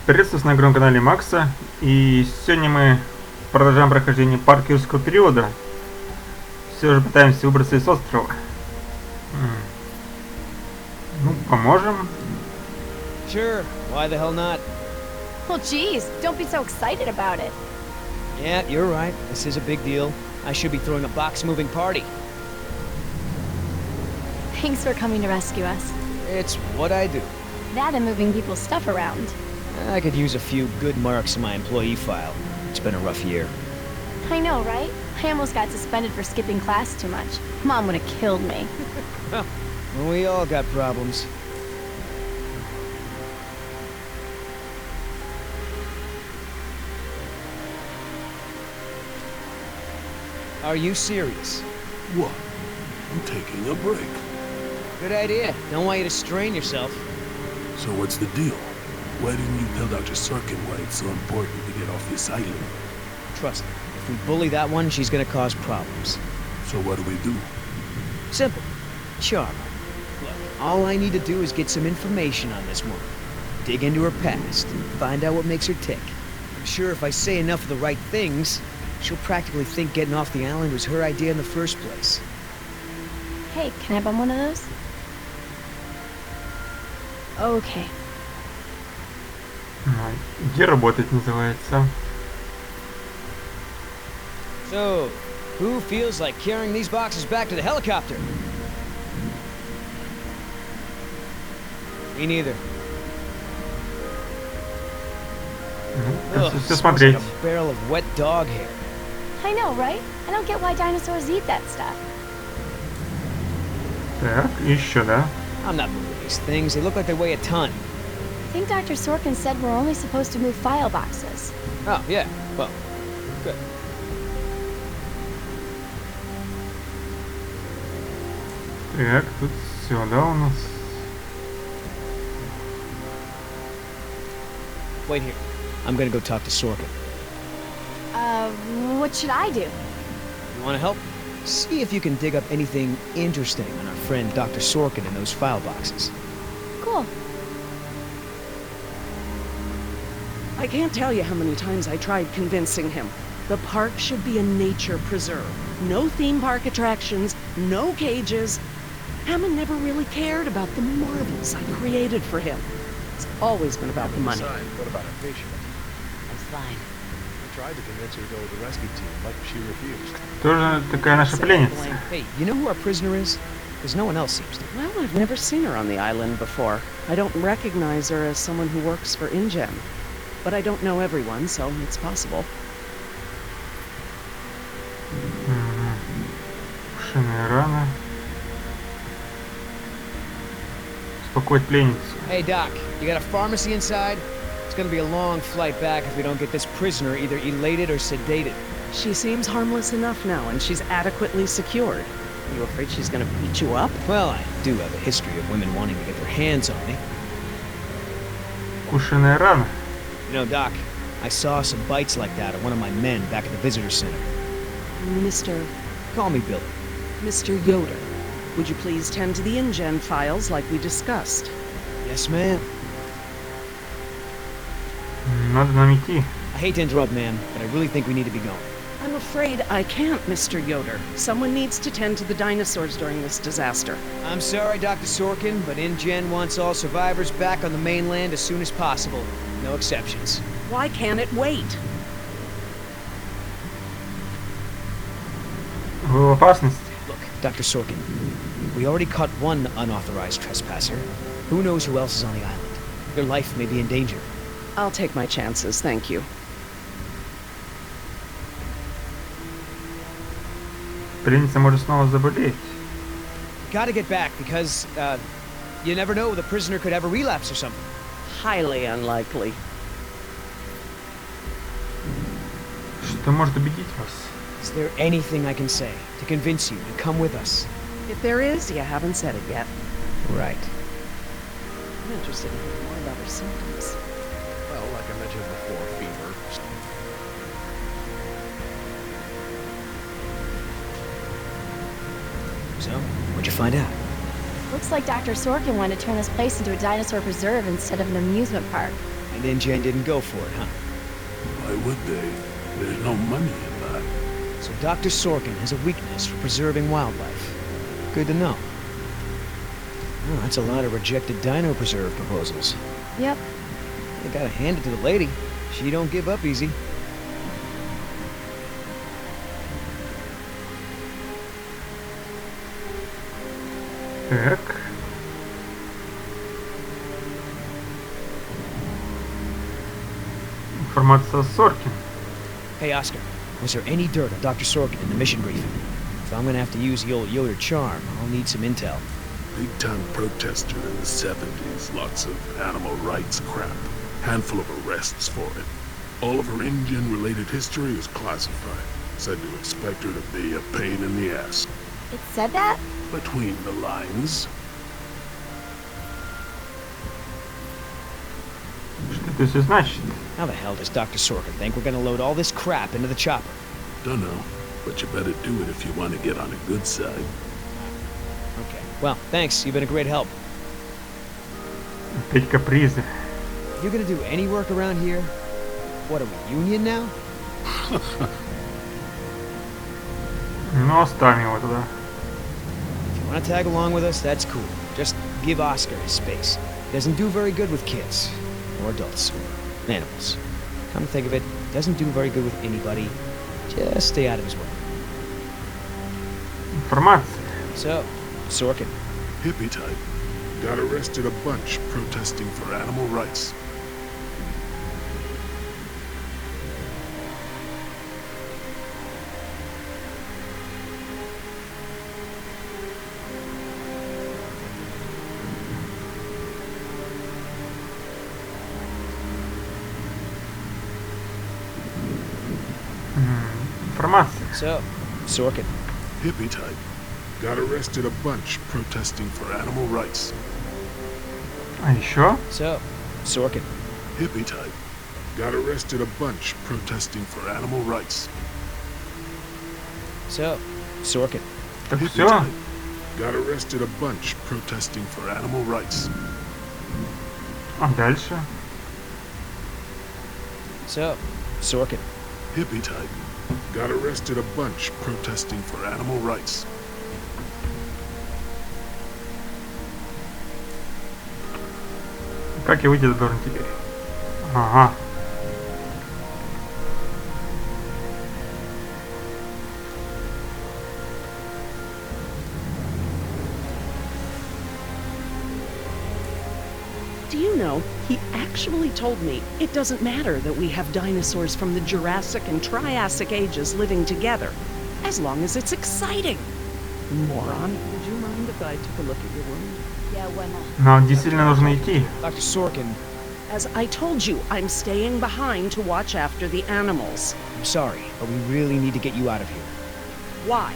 Приветствую на игровом канале Макса, и сегодня мы продолжаем прохождение парка юрского периода. Все же пытаемся выбраться из острова. Ну, поможем. Sure, why the hell not? Well, geez, don't be so excited about it. Yeah, you're right. This is a big deal. I should be throwing a box-moving party. Thanks for coming to rescue us. It's what I do. That and moving people's stuff around. I could use a few good marks in my employee file. It's been a rough year. I know, right? I almost got suspended for skipping class too much. Mom would have killed me. Well, we all got problems. Are you serious? What? I'm taking a break. Good idea. Don't want you to strain yourself. So what's the deal? Why didn't you tell Dr. Sorkin why it's so important to get off this island? Trust me, if we bully that one, she's gonna cause problems. So what do we do? Simple. Charm. Look, all I need to do is get some information on this woman. Dig into her past, find out what makes her tick. I'm sure if I say enough of the right things, she'll practically think getting off the island was her idea in the first place. Hey, can I bum one of those? Okay. Где работать называется. So, who feels like carrying these boxes back to the helicopter? Me neither. Ugh, Все smells смотреть. like a barrel of wet dog hair. I know, right? I don't get why dinosaurs eat that stuff. Так, еще, да? I'm not moving these things. They look like they weigh a ton. I think Dr. Sorkin said we're only supposed to move file boxes. Oh, yeah. Well, good. Так, тут все, да, у нас. Wait here. I'm gonna go talk to Sorkin. What should I do? You wanna help? See if you can dig up anything interesting on our friend Dr. Sorkin in those file boxes. Cool. I can't tell you how many times I tried convincing him. The park should be a nature preserve. No theme park attractions, no cages. Hammond never really cared about the marvels I created for him. It's always been about the money. What about a patient? I'm fine. I tried to convince her to go with the rescue team, but she refused. Тоже такая наша пленница. Hey, you know who our prisoner is? Because no one else seems to. Well, I've never seen her on the island before. I don't recognize her as someone who works for InGen. But I don't know everyone, so it's possible. Ушиная рана. Успокоить пленницу. Hey, Doc, you got a pharmacy inside? It's gonna be a long flight back if we don't get this prisoner either elated or sedated. She seems harmless enough now, and she's adequately secured. Are you afraid she's gonna beat you up? Well, I do have a history of women wanting to get their hands on me. Ушиная рана. You know, Doc, I saw some bites like that of one of my men back at the visitor center. Call me Billy. Mr. Yoder, would you please tend to the InGen files like we discussed? Yes, ma'am. Надо нам идти. I hate to interrupt, ma'am, but I really think we need to be going. I'm afraid I can't, Mr. Yoder. Someone needs to tend to the dinosaurs during this disaster. I'm sorry, Dr. Sorkin, but InGen wants all survivors back on the mainland as soon as possible. No exceptions. Why can't it wait? Вы в опасности. Look, Dr. Sorkin, we already caught one unauthorized trespasser. Who knows who else is on the island? Their life may be in danger. I'll take my chances, thank you. Пленница может снова заболеть. Gotta get back because, you never know, the prisoner could have a relapse or something. Highly unlikely. Что может убедить вас? Is there anything I can say to convince you to come with us? If there is, you haven't said it yet. Right. I'm interested in hearing more about her symptoms. Well, like I mentioned before, fever. So, what'd you find out? Looks like Dr. Sorkin wanted to turn this place into a dinosaur preserve instead of an amusement park. And InGen didn't go for it, huh? Why would they? There's no money in that. So Dr. Sorkin has a weakness for preserving wildlife. Good to know. Oh, that's a lot of rejected dino preserve proposals. Yep. I gotta hand it to the lady. She don't give up easy. Так. Информация о Соркин. Hey, Oscar, was there any dirt on Dr. Sorkin in the mission briefing? If I'm gonna have to use the old Yoder charm, I'll need some intel. Big-time protester in the 70s. Lots of animal rights crap. Handful of arrests for it. All of her InGen-related history is classified. Said to expect her to be a pain in the ass. It said that? Between the lines. Что это все значит? How the hell does Dr. Sorkin think we're gonna load all this crap into the chopper? Dunno, but you better do it if you want to get on a good side. Okay. Well, thanks. You've been a great help. Опять капризы. You gonna do any work around here? What, are we union now? Ну, оставим его туда. If you wanna tag along with us, that's cool. Just give Oscar his space. He doesn't do very good with kids. Or adults. Or animals. Come to think of it, doesn't do very good with anybody. Just stay out of his way. Информация. So, Sorkin. Hippie type. Got arrested a bunch protesting for animal rights. Информация. So, Sorkin. Hippie type. Got arrested a bunch protesting for animal rights. А еще? So, Sorkin. Hippie type. Got arrested a bunch protesting for animal rights. So, Sorkin. Так Hippie все. type. Got arrested a bunch protesting for animal rights. А дальше? So, Sorkin. Hippie type. Got arrested a bunch protesting for animal rights. Как я выйти должен теперь? Ага. Do you know, he actually told me it doesn't matter that we have dinosaurs from the Jurassic and Triassic ages living together, as long as it's exciting. Moron. Would you mind if I took a look at your wound? Yeah, why not? Нам действительно нужно идти. Dr. Sorkin, As I told you, I'm staying behind to watch after the animals. I'm sorry, but we really need to get you out of here. Why?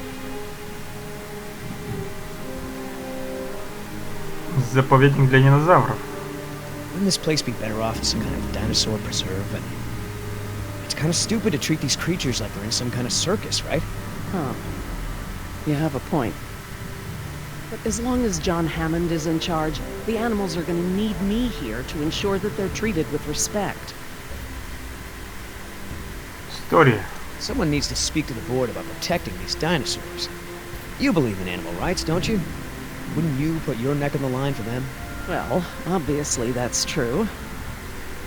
Заповедник для динозавров. Wouldn't this place be better off as some kind of dinosaur preserve? And it's kind of stupid to treat these creatures like they're in some kind of circus, right? Huh. You have a point. But as long as John Hammond is in charge, the animals are going to need me here to ensure that they're treated with respect. История. Someone needs to speak to the board about protecting these dinosaurs. You believe in animal rights, don't you? Wouldn't you put your neck on the line for them? Well, obviously that's true.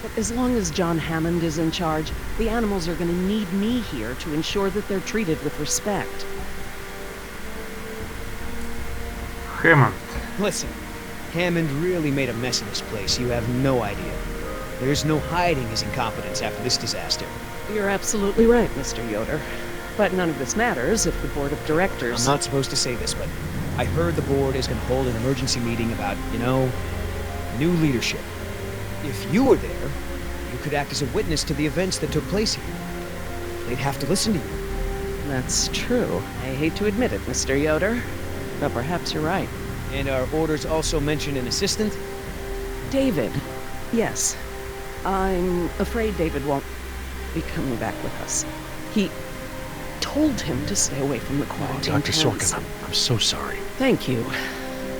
But as long as John Hammond is in charge, the animals are going to need me here to ensure that they're treated with respect. Хэммонд. Listen, Hammond really made a mess of this place. You have no idea. There's no hiding his incompetence after this disaster. You're absolutely right, Mr. Yoder. But none of this matters if the board of directors... I'm not supposed to say this, but I heard the board is going to hold an emergency meeting about, you know, new leadership. If you were there, you could act as a witness to the events that took place here. They'd have to listen to you. That's true. I hate to admit it, Mr. Yoder. But perhaps you're right. And our orders also mention an assistant? David. Yes. I'm afraid David won't be coming back with us. He told him to stay away from the quarantine Dr. tents. Sorkin, I'm so sorry. Thank you.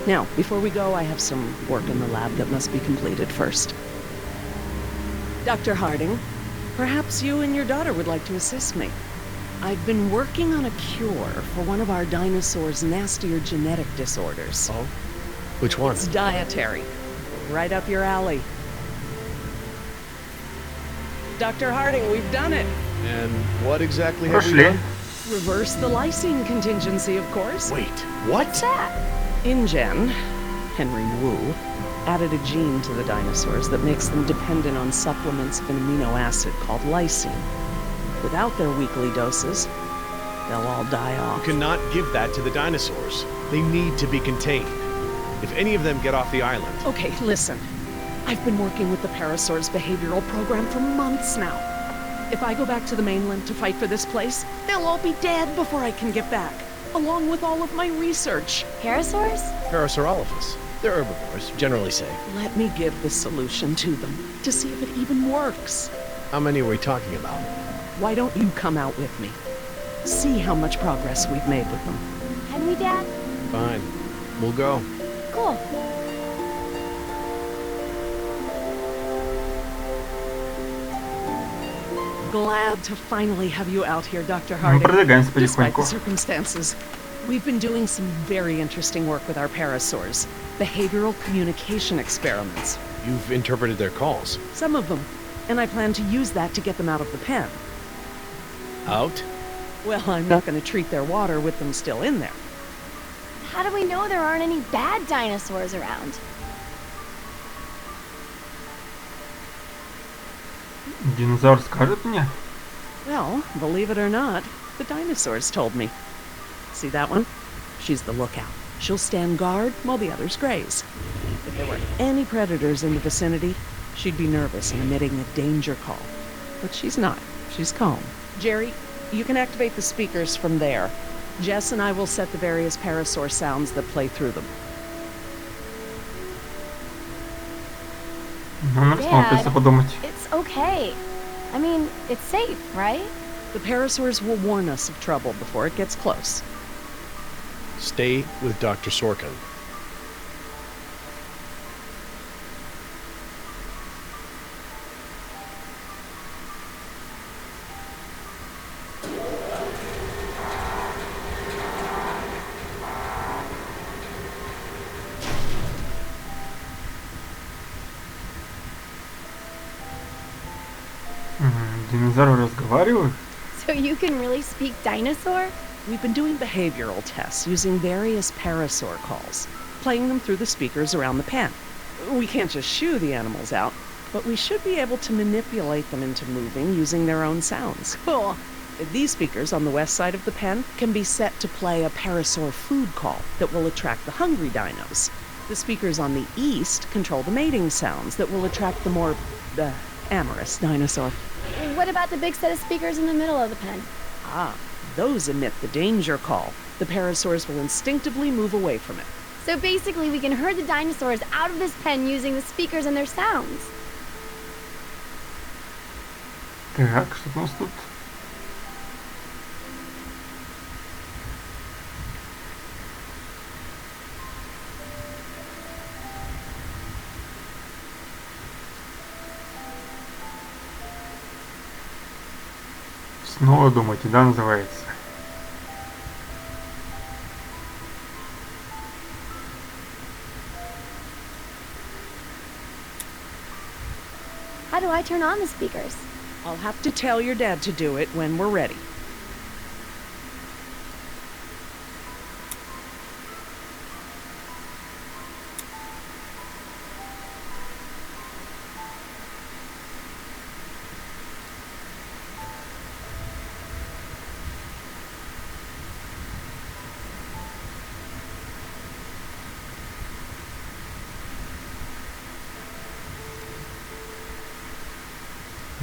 Now, before we go, I have some work in the lab that must be completed first. Dr. Harding, perhaps you and your daughter would like to assist me. I've been working on a cure for one of our dinosaurs' nastier genetic disorders. Oh? Which one? It's dietary. Right up your alley. Dr. Harding, we've done it. And what exactly have we Прошли. done? Reverse the lysine contingency, of course. Wait, what? What's that? InGen, Henry Wu, added a gene to the dinosaurs that makes them dependent on supplements of an amino acid called lysine. Without their weekly doses, they'll all die off. You cannot give that to the dinosaurs. They need to be contained. If any of them get off the island, Okay, listen. I've been working with the Parasaur's behavioral program for months now. If I go back to the mainland to fight for this place, they'll all be dead before I can get back, along with all of my research. Parasaurs? Parasaurolophus. They're herbivores, generally safe. Let me give the solution to them, to see if it even works. How many are we talking about? Why don't you come out with me? See how much progress we've made with them. Can we, Dad? Fine. We'll go. Cool. Glad to finally have you out here, Dr. Мы Harding. продвигаемся Despite потихоньку. the circumstances, we've been doing some very interesting work with our parasaurs. Behavioral communication experiments. You've interpreted their calls. Some of them. And I plan to use that to get them out of the pen. Out? Well, I'm not going to treat their water with them still in there. How do we know there aren't any bad dinosaurs around? Динозавр скажет мне? Well, believe it or not, the dinosaurs told me. See that one? She's the lookout. She'll stand guard while the others graze. If there were any predators in the vicinity, she'd be nervous and emitting a danger call. But she's not. She's calm. Jerry, you can activate the speakers from there. Jess and I will set the various parasaur sounds that play through them. Ну, надо снова придется подумать. It's okay. I mean, it's safe, right? The parasaurs will warn us of trouble before it gets close. Stay with Dr. Sorkin. Динозавры разговаривают? So you can really speak dinosaur? We've been doing behavioral tests using various parasaur calls, playing them through the speakers around the pen. We can't just shoo the animals out, but we should be able to manipulate them into moving using their own sounds. Cool. These speakers on the west side of the pen can be set to play a parasaur food call that will attract the hungry dinos. The speakers on the east control the mating sounds that will attract the more, amorous dinosaur. What about the big set of speakers in the middle of the pen? Ah, those emit the danger call. The parasaurs will instinctively move away from it. So basically we can herd the dinosaurs out of this pen using the speakers and their sounds. Так, что у нас тут? Снова думайте, да, называется? How do I turn on the speakers? I'll have to tell your dad to do it when we're ready.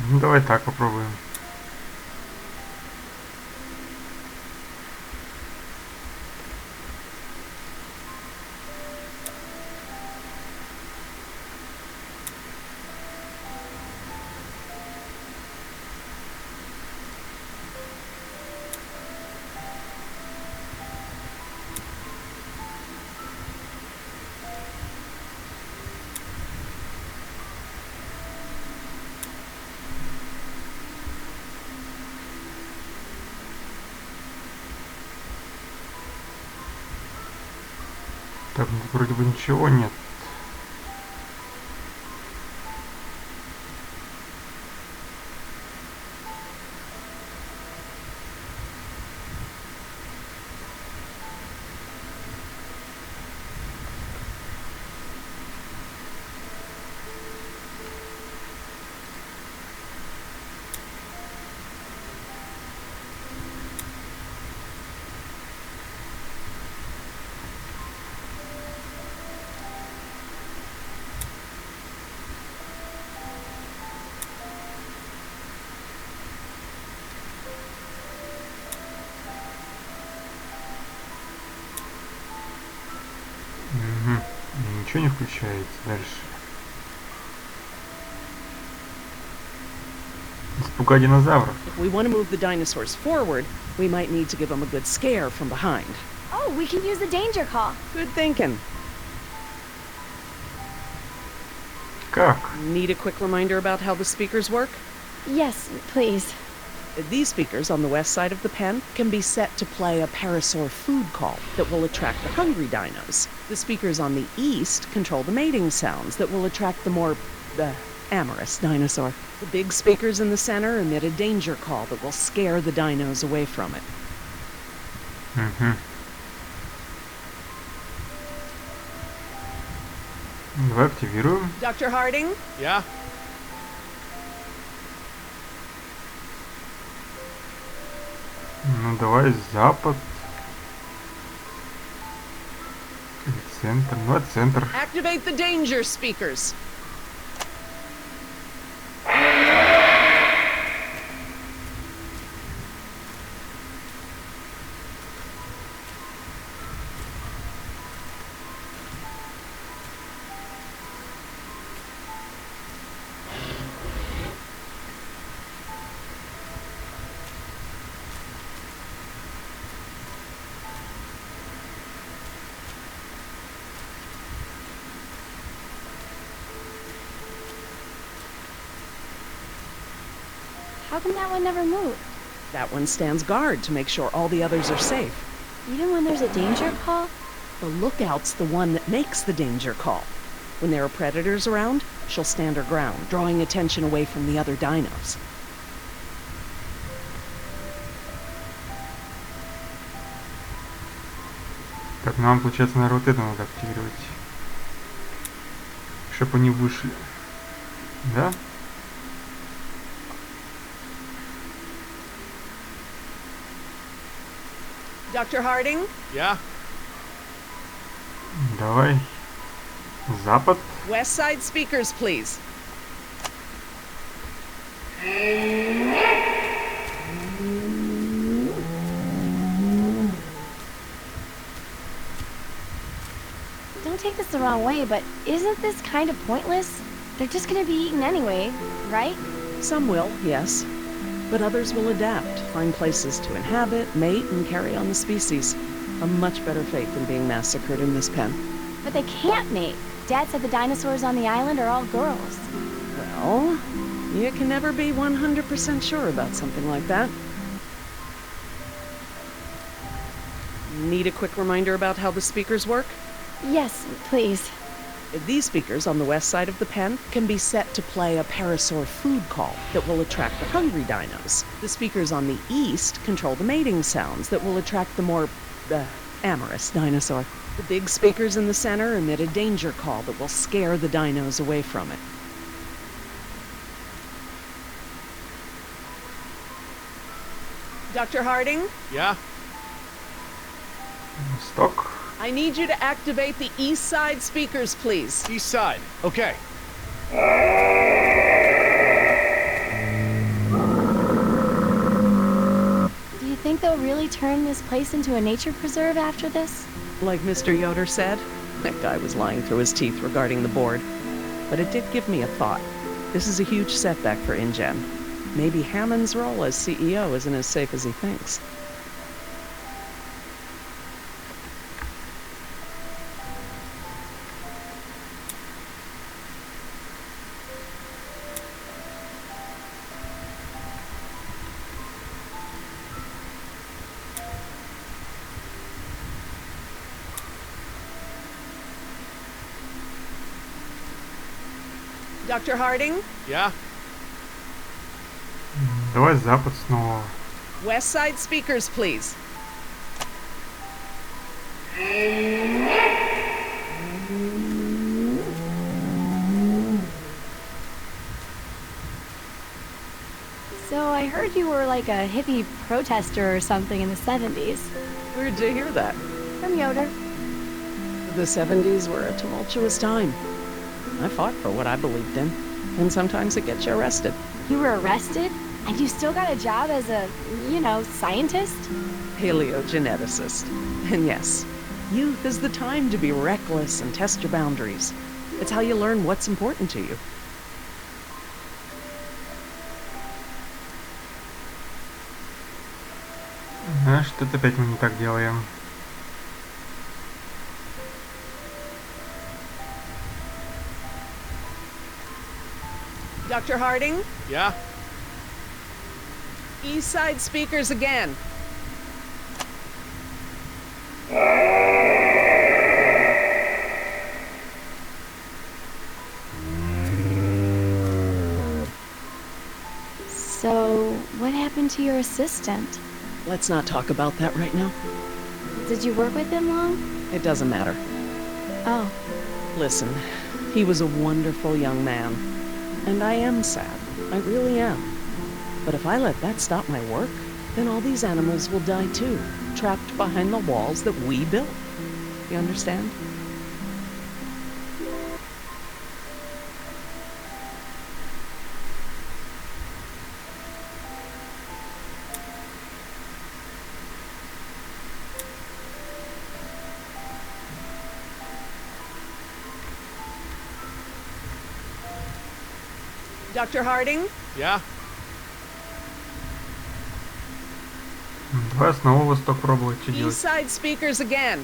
Ну, давай так попробуем. Так, ну, вроде бы ничего нет. Угу. Ничего не включается дальше. Испугать динозавров. If we want to move the dinosaurs forward, we might need to give them a good scare from behind. Oh, we can use the danger call. Good thinking. Как? Need a quick reminder about how the speakers work? Yes, please. These speakers on the west side of the pen can be set to play a parasaur food call that will attract the hungry dinos. The speakers on the east control the mating sounds that will attract the more, amorous dinosaur. The big speakers in the center emit a danger call that will scare the dinos away from it. Угу. Давай активируем. Dr. Harding? Yeah? Ну давай запад. Или центр. Ну, центр. Activate the danger speakers. How come that one never moved? That one stands guard to make sure all the others are safe. Even when there's a danger call? The lookout's the one that makes the danger call. When there are predators around, she'll stand her ground, drawing attention away from the other dinos. Так, нам, получается, наверное, вот это надо активировать. Чтобы они вышли. Да? Dr. Harding? Yeah? Давай. Запад. West side speakers, please. Don't take this the wrong way, but isn't this kind of pointless? They're just gonna be eaten anyway, right? Some will, yes. But others will adapt, find places to inhabit, mate, and carry on the species. A much better fate than being massacred in this pen. But they can't mate. Dad said the dinosaurs on the island are all girls. Well, you can never be 100% sure about something like that. Need a quick reminder about how the speakers work? Yes, please. These speakers on the west side of the pen can be set to play a parasaur food call that will attract the hungry dinos. The speakers on the east control the mating sounds that will attract the more, amorous dinosaur. The big speakers in the center emit a danger call that will scare the dinos away from it. Dr. Harding? Yeah? Сток. I need you to activate the east side speakers, please. East side. Okay. Do you think they'll really turn this place into a nature preserve after this? Like Mr. Yoder said, that guy was lying through his teeth regarding the board. But it did give me a thought. This is a huge setback for InGen. Maybe Hammond's role as CEO isn't as safe as he thinks. Dr. Harding? Yeah? Давай запад снова. West Side speakers, please. So I heard you were like a hippie protester or something in the 70s. Where'd you hear that? From Yoder. The 70s were a tumultuous time. I fought for what I believed in, and sometimes it gets you arrested. You were arrested? And you still got a job as a, scientist? Paleogeneticist. And yes, youth is the time to be reckless and test your boundaries. It's how you learn what's important to you. А что-то опять мы не так делаем. Dr. Harding? Yeah? East Side speakers again. So, what happened to your assistant? Let's not talk about that right now. Did you work with him long? It doesn't matter. Oh, Listen, he was a wonderful young man. And I am sad. I really am. But if I let that stop my work, then all these animals will die too, trapped behind the walls that we built. You understand? Dr. Harding? Yeah? Давай снова восток пробовать, что делать. East Side speakers again.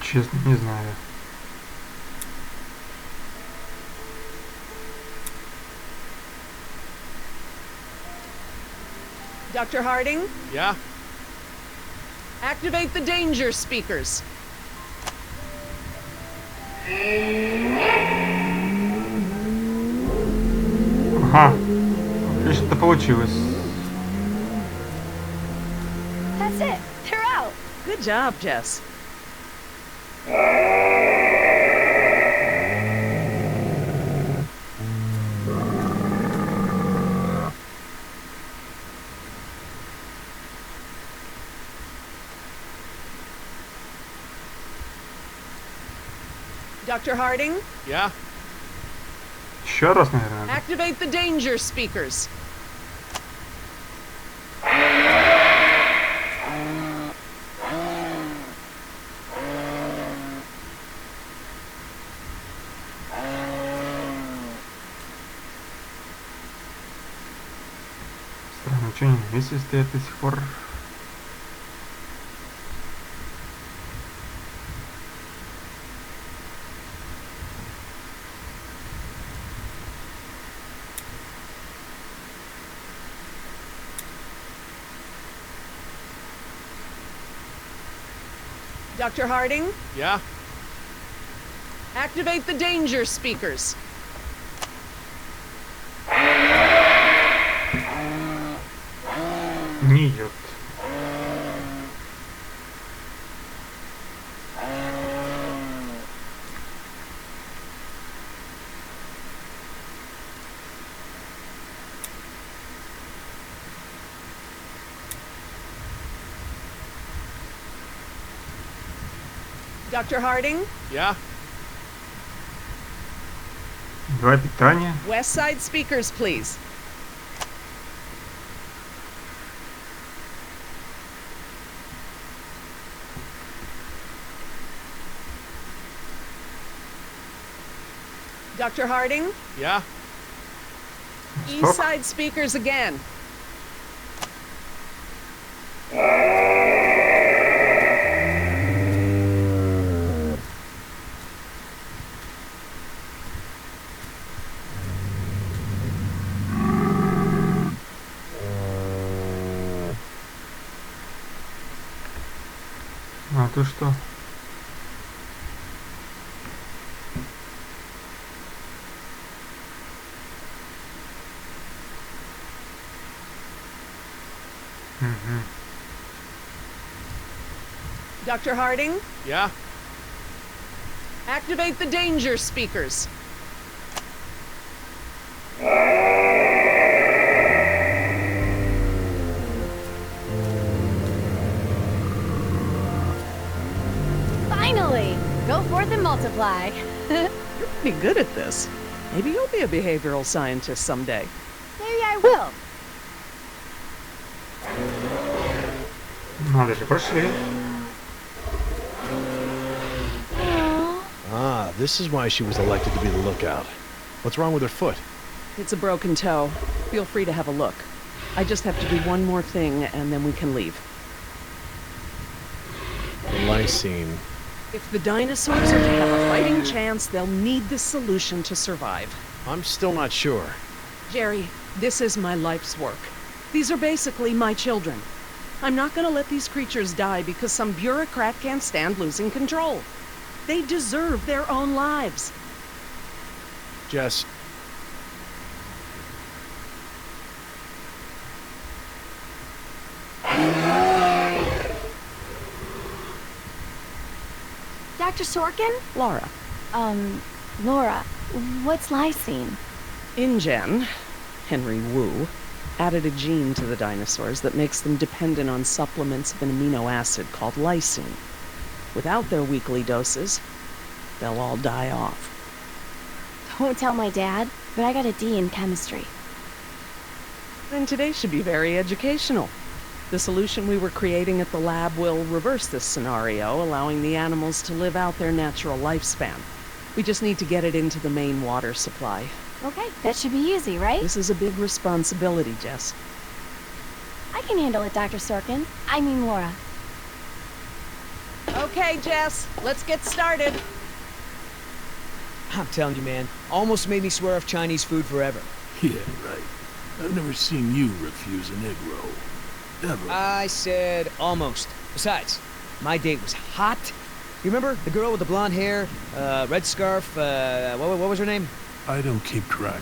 Честно, не знаю. Dr. Harding? Yeah? Activate the danger speakers. Ага. Что-то получилось. that's it. They're out. Good job, Jess. Dr. Harding? Yeah? Еще раз, наверное. надо. Activate the danger speakers. Странно, что они на месте стоят до сих пор? Dr. Harding? Yeah? Activate the danger speakers. Не идет. Dr. Harding? Yeah? Два питания. West Side speakers, please. Dr. Harding? Yeah? East Side speakers again. ты что? Угу. Dr. Harding, Yeah? activate the danger speakers. Finally! Go forth and multiply. You're pretty good at this. Maybe you'll be a behavioral scientist someday. Maybe I will. Надо же, прошли. Aw. Ah, this is why she was elected to be the lookout. What's wrong with her foot? It's a broken toe. Feel free to have a look. I just have to do one more thing, and then we can leave. The lysine. If the dinosaurs are to have a fighting chance, they'll need this solution to survive. I'm still not sure. Jerry, this is my life's work. These are basically my children. I'm not gonna let these creatures die because some bureaucrat can't stand losing control. They deserve their own lives. Jess, Dr. Sorkin? Laura, Laura, what's lysine? InGen, Henry Wu, added a gene to the dinosaurs that makes them dependent on supplements of an amino acid called lysine. Without their weekly doses, they'll all die off. Don't tell my dad, but I got a D in chemistry. And today should be very educational. The solution we were creating at the lab will reverse this scenario, allowing the animals to live out their natural lifespan. We just need to get it into the main water supply. Okay, that should be easy, right? This is a big responsibility, Jess. I can handle it, Dr. Sorkin. I mean Laura. Okay, Jess, let's get started. I'm telling you, man, almost made me swear off Chinese food forever. Yeah, right. I've never seen you refuse an egg roll. Ever. I said almost. Besides, my date was hot. You remember the girl with the blonde hair, red scarf, what was her name? I don't keep track.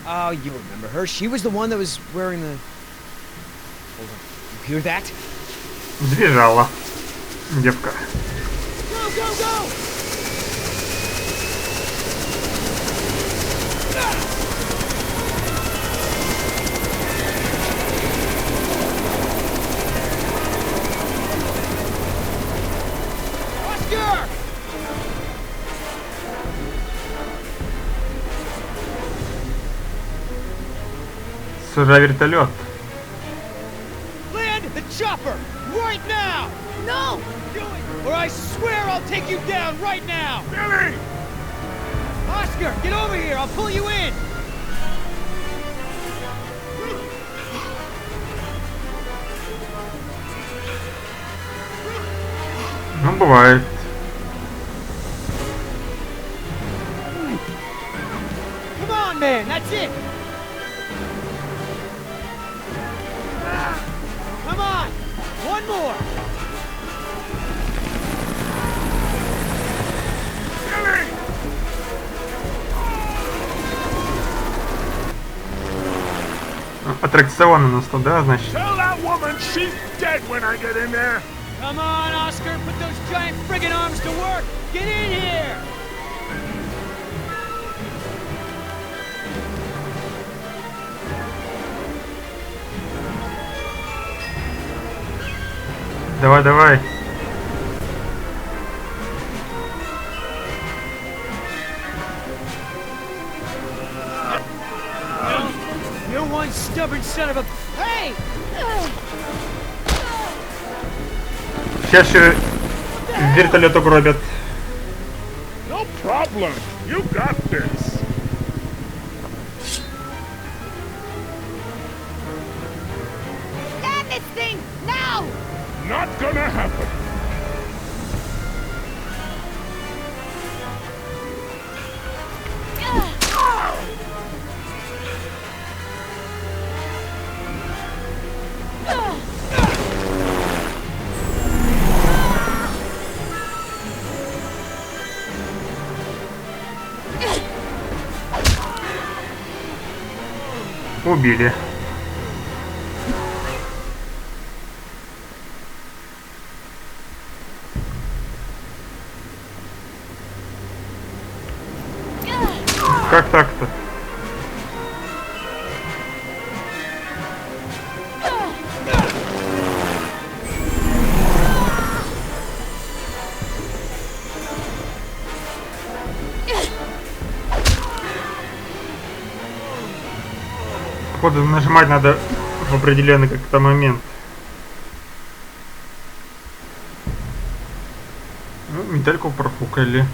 Oh, you remember her. She was the one that was wearing the... Hold on. You hear that? Сбежала. Девка. Go, go, go! Oscar! Сюда вертолет. Land the chopper! Right now! No! Do it! Or I swear I'll take you down right now! Billy! Oscar, get over here! I'll pull you in! Ну, бывает. Come on, man! That's it! Come on! One more! Billy! Аттракцион у нас тут, да, значит? Tell that woman she's dead when I get in there! Come on, Oscar! Put those giant friggin' arms to work! Get in here! Давай, давай. You're one stubborn son of a... Hey! Сейчас еще вертолет угробят. No problem. You got this. Stand this thing! Now! Not gonna happen. Убили. Как так-то? Походу нажимать надо в определенный как-то момент. Ну, медальку профукали.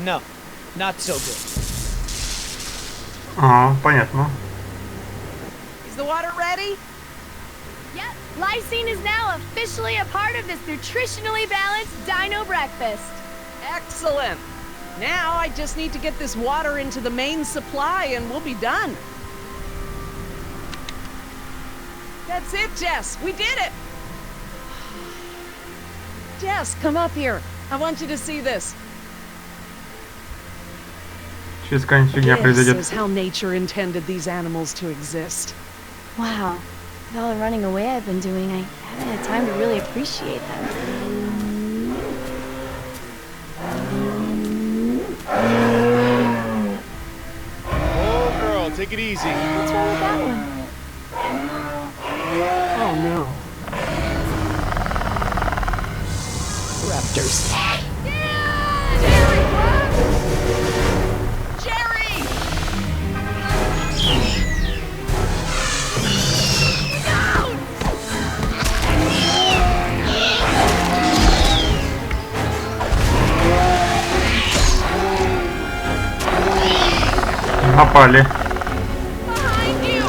No. Not so good. Ага, понятно. Is the water ready? Yep, lysine is now officially a part of this nutritionally balanced dino breakfast. Excellent. Now I just need to get this water into the main supply and we'll be done. That's it, Jess. We did it. Jess, come up here. I want you to see this. Сейчас какая-нибудь фигня This произойдет. is how nature intended these animals to exist. Wow, with all the running away I've been doing, I haven't had time to really appreciate them. Oh, girl, take it easy. What's wrong with that one? Oh no. Raptors. Jerry! Напали. Behind you!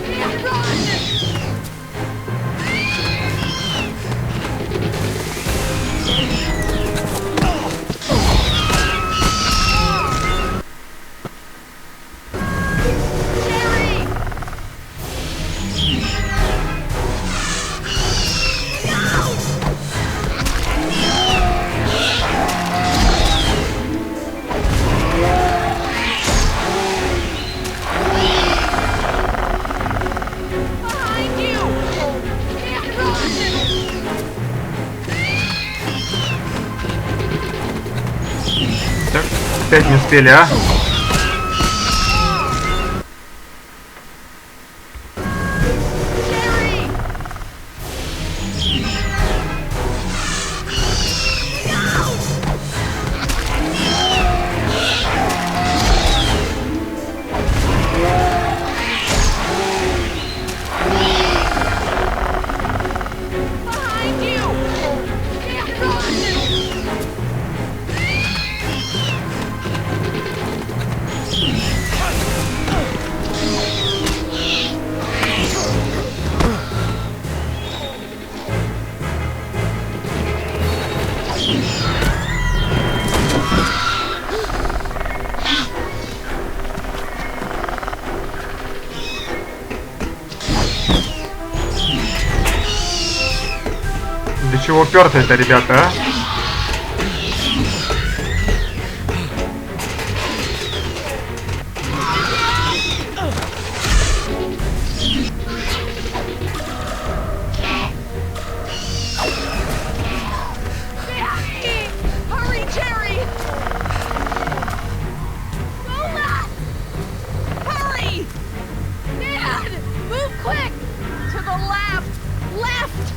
Can't run! Jerry! Behind you! Can't run! Так, опять не успели, а? Jerry! Behind you! Can't run! Для чего уперто это, ребята, а? Hurry, Jerry! Lola! Hurry! Dad! Move quick! To the left! Left!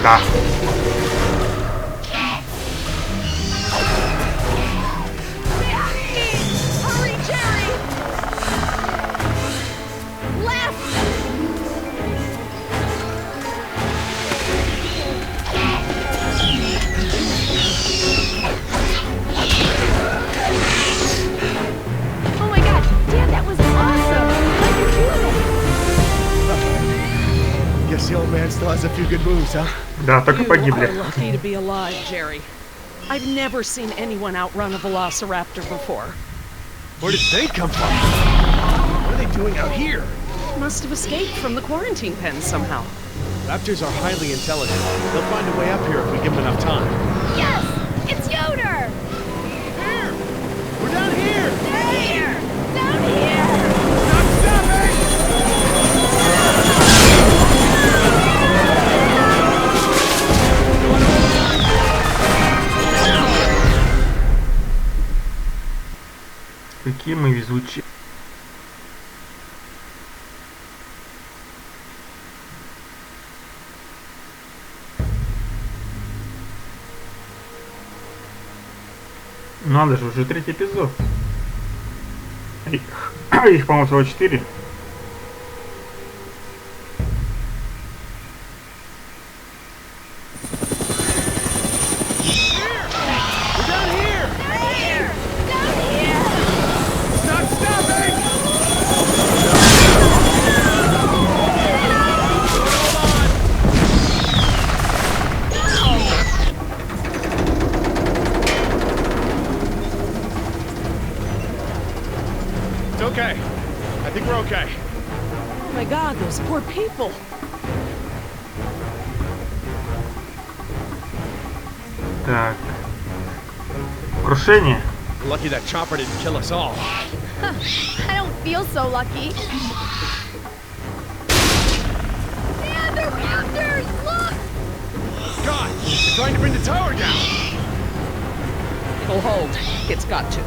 Да. Hurry, Jerry! Left! few good moves, huh? Да, только You погибли. are lucky to be alive, Jerry. I've never seen anyone outrun a velociraptor before. Where did they come from? What are they doing out here? Must have escaped from the quarantine pen somehow. Raptors are highly intelligent. They'll find a way up here if we give them enough time. Yes! It's Yoder! Here! We're down here! Down here! Down here! Stop stopping! Какие мы везучие. Надо же, уже третий эпизод. Их по-моему, всего 4. We're down here! Down here! Down here! Stop stopping! It's okay. I think we're okay. Oh my god, those poor people. Так. Крушение. Lucky that chopper didn't kill us all. I don't feel so lucky. Man, they're raptors! Look! God, they're trying to bring the tower down. It'll hold. It's got to.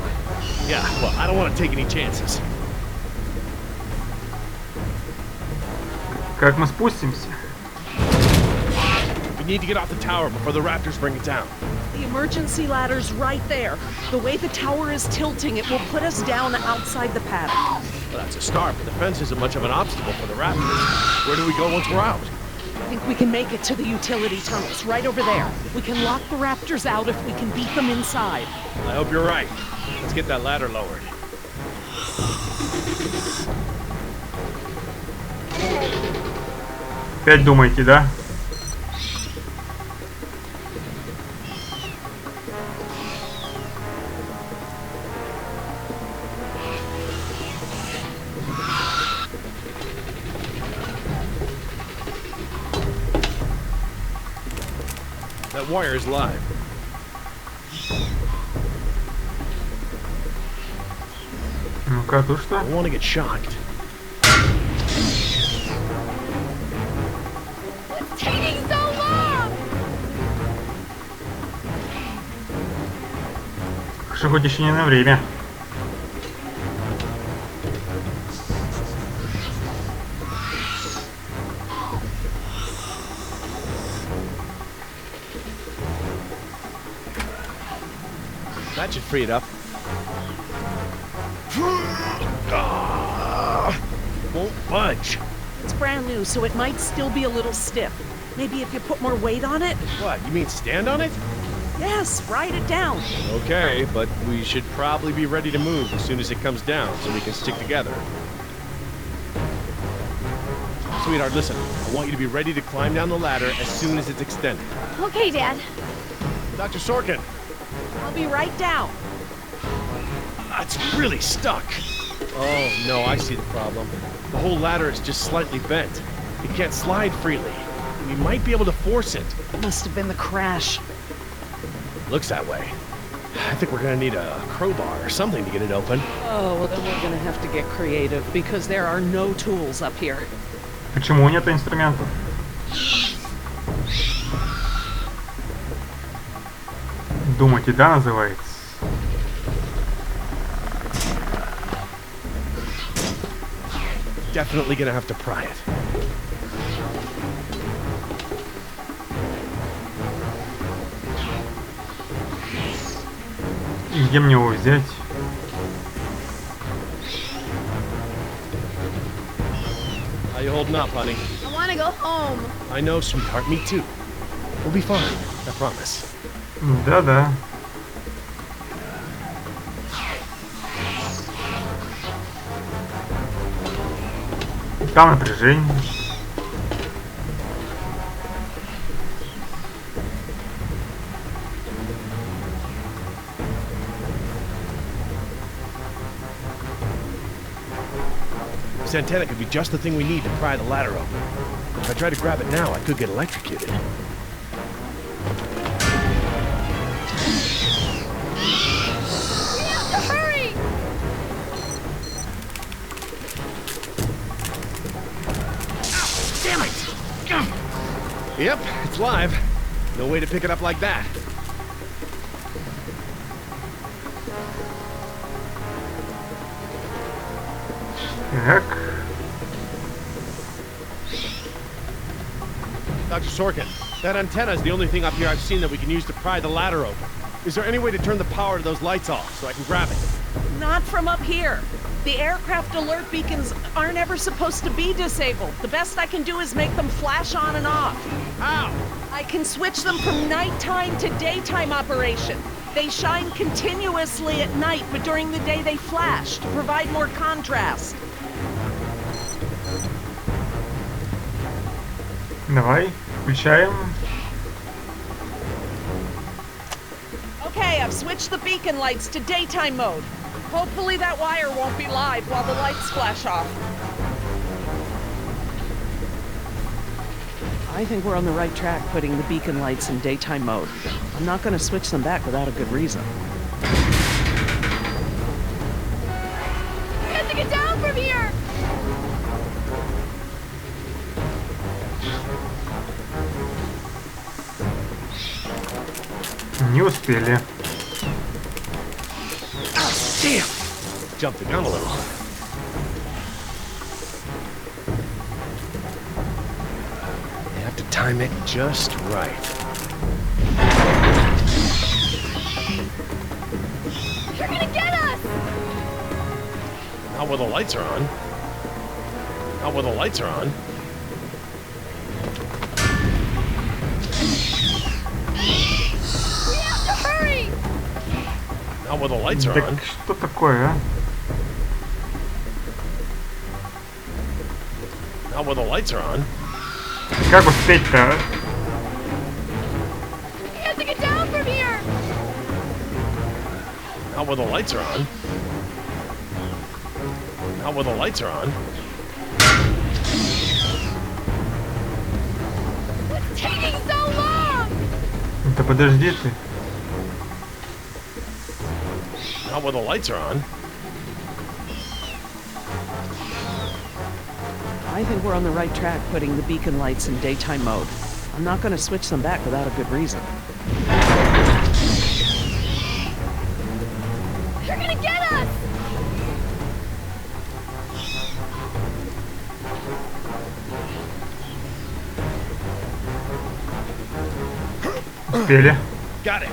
Yeah, well, I don't want to take any chances. Как мы спустимся? We need to get off the tower before the raptors bring it down. The emergency ladder's right there. The way the tower is tilting, it will put us down outside the paddock. Well, that's a start, but the fence isn't much of an obstacle for the raptors. Where do we go once we're out? I think we can make it to the utility tunnels, right over there. We can lock the raptors out if we can beat them inside. I hope you're right. Let's get that ladder lowered. Опять думаете, да? That wire is live. Ну-ка, тут что? I don't want to get shocked. What's taking so long? Что хоть еще не на время. That should free it up. Won't budge. It's brand new, so it might still be a little stiff. Maybe if you put more weight on it? What, you mean stand on it? Yes, write it down. Okay, but we should probably be ready to move as soon as it comes down so we can stick together. Sweetheart, listen. I want you to be ready to climb down the ladder as soon as it's extended. Okay, Dad. Dr. Sorkin, I'll be right down. it's really stuck. Oh, no, I see the problem. The whole ladder is just slightly bent. It can't slide freely. We might be able to force it. Must have been the crash. Looks that way. I think we're gonna need a crowbar or something to get it open. Oh, well then we're gonna have to get creative because there are no tools up here. Почему нет инструментов? Думаете, да, называется? Definitely gonna have to pry it. И где мне его взять? How you holding up, honey? I want to go home. I know, sweetheart. Me too. We'll be fine. I promise. Да-да. Там напряжение. This antenna could be just the thing we need to pry the ladder open. If I try to grab it now, I could get electrocuted. Hurry! Damn it! Yep, it's live. No way to pick it up like that. Так. Dr. Sorkin, that antenna is the only thing up here I've seen that we can use to pry the ladder open. Is there any way to turn the power to those lights off so I can grab it? Not from up here. The aircraft alert beacons aren't ever supposed to be disabled. The best I can do is make them flash on and off. How? I can switch them from nighttime to daytime operation. They shine continuously at night, but during the day they flash to provide more contrast. Давай, включаем. Okay, I've switched the beacon lights to daytime mode. Hopefully that wire won't be live while the lights flash off. I think we're on the right track putting the beacon lights in daytime mode. I'm not going to switch them back without a good reason. We have to get down from here! Не успели. Damn! Jumped the gun a little. You have to time it just right. You're gonna get us! Not while the lights are on. Not while the lights are on. We have to hurry! Not while the lights are Так on. что такое, а? Not while the lights are on. Как успеть-то, а? We have to get down from here! Not while the lights are on. Not while the lights are on. What's taking so long? Да подожди ты. Not while the lights are on. I think we're on the right track putting the beacon lights in daytime mode. I'm not going to switch them back without a good reason. You're gonna get us! Успели. Got it.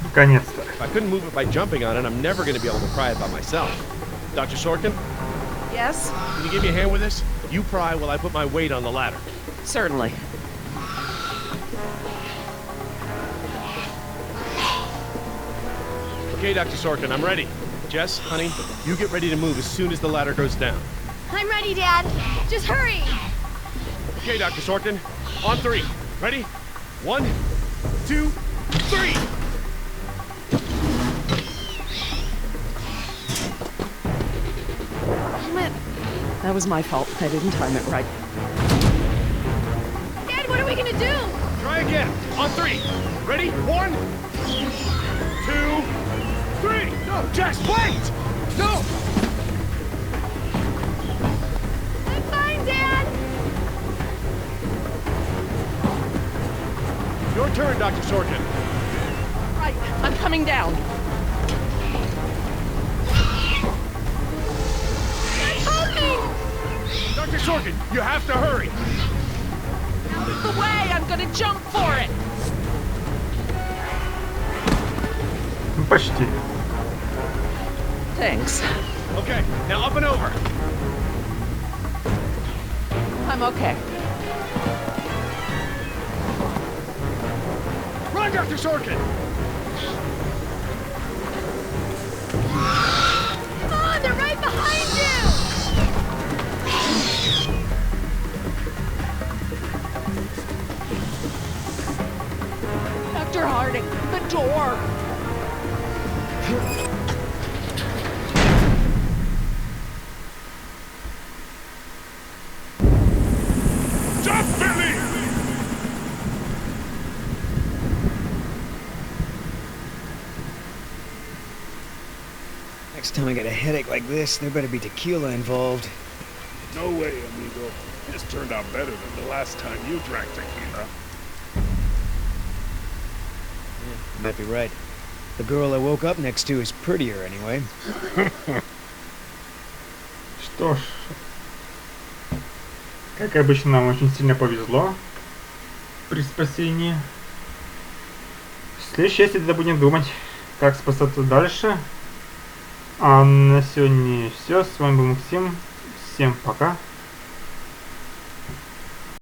Наконец-то. If I couldn't move it by jumping on it, I'm never going to be able to pry it by myself. Dr. Sorkin, Yes? can you give me a hand with this? You pry while I put my weight on the ladder. Certainly. Okay, Dr. Sorkin, I'm ready. Jess, honey, you get ready to move as soon as the ladder goes down. I'm ready, Dad. Just hurry! Okay, Dr. Sorkin, on three. Ready? 1, 2, 3! Damn it. That was my fault. I didn't time it right. Dad, what are we gonna do? Try again. On three. Ready? 1, 2, 3! No, Jess, wait! No! I'm fine, Dad! Your turn, Dr. Sorkin. Right. I'm coming down. I'm hoping! Dr. Sorkin, you have to hurry. Out of the way. I'm going to jump for it. Ну, почти. Thanks. Okay, now up and over. I'm okay. Run, Dr. Sorkin! Come on, they're right behind you! Dr. Harding, the door. Next time I get a headache like this, there better be tequila involved. No way, amigo. This turned out better than the last time you drank tequila. You might be right. The girl I woke up next to is prettier anyway. Что ж, как обычно, нам очень сильно повезло при спасении. В следующей части тогда будем думать, как спасаться дальше. А на сегодня все. С вами был Максим. Всем пока.